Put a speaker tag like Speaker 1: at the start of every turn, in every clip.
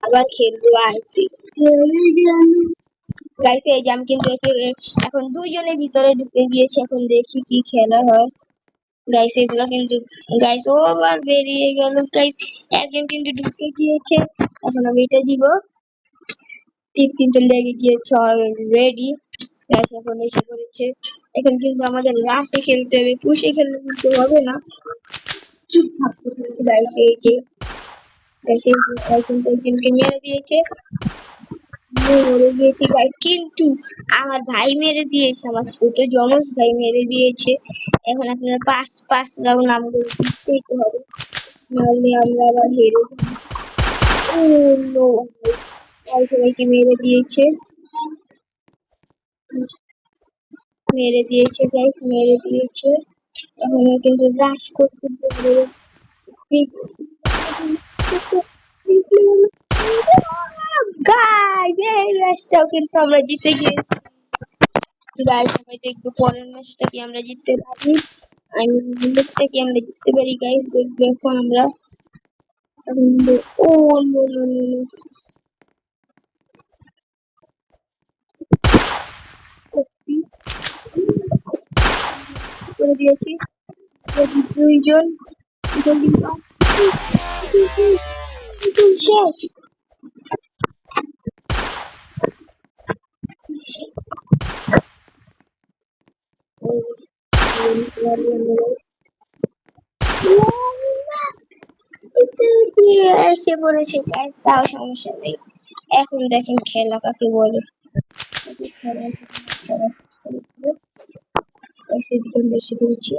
Speaker 1: আবার খেলবো আর তুই গাইস এই যে আমি কিন্তু এখন দুইজনে ভিতরে ঢুকে গিয়েছে, এখন দেখি কি খেলা হয়। গাইস এগুলো কিন্তু গাইস ও আবার বেরিয়ে গেল গাইস, একজন কিন্তু ঢুকে গিয়েছে। এখন আমি এটা দিব, টিপ কিন্তু লেগে গিয়েছে অলরেডি। গাইস এখন এসে পড়েছে, এখন কিন্তু আমাদের রাশে খেলতে হবে, পুষে খেললে কিন্তু হবে না। চুপ থাকতে হবে গাইস। এই যে গাইস কিন্তু একজনকে মেরে দিয়েছে, মরে গিয়েছে গাইস, কিন্তু আমার ভাই মেরে দিয়েছে, আমার ছোট জমজ ভাই মেরে দিয়েছে। এখন আপনারা 5 রাউন্ড আমাদের জিততেই তো হবে, নাহলে আমরা আবার হেরে যাবো। ও নো, সবাইকে মেরে দিয়েছে গাইস, মেরে দিয়েছে। এখন কিন্তু রাশ করতে হবে গাইস, এই রাশটাও কিন্তু আমরা জিতে গিয়েছি গাইস। সবাই দেখবো পরের ম্যাচটা কি আমরা জিততে পারি, আমি ম্যাচটা কি আমরা জিততে পারি গাইস, দেখবো এখন আমরা। ও নো নো নো নো, করে দিয়েছি দুইজন, শেষ। এসে পড়েছে গাইস, তাও সমস্যা নেই। এখন দেখেন খেলা কাকে বলে। এসে পড়েছি,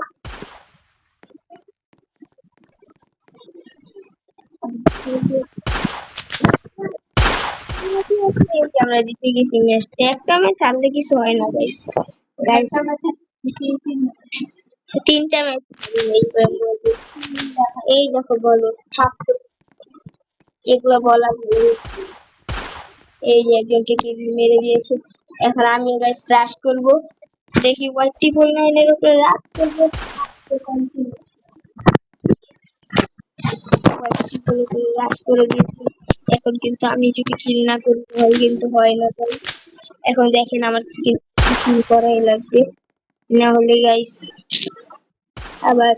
Speaker 1: আমরা জিতে গেছি ম্যাচটা। একটা ম্যাচ হারলে কিছু হয় না গাইস। গাইস তিনটা ম্যাচ এই দেখো বলো, এগুলো বলা এই যে একজনকে কি মেরে দিয়েছে। এখন আমি গাইস রাশ করব, দেখি 199 এর উপরে রাশ করব। রাশ করে দিয়েছি, এখন কিন্তু আমি যদি কিল না করি তাহলে কিন্তু হয় না তাই। এখন দেখেন আমার কিল করাই লাগবে, না হলে গাইস আবার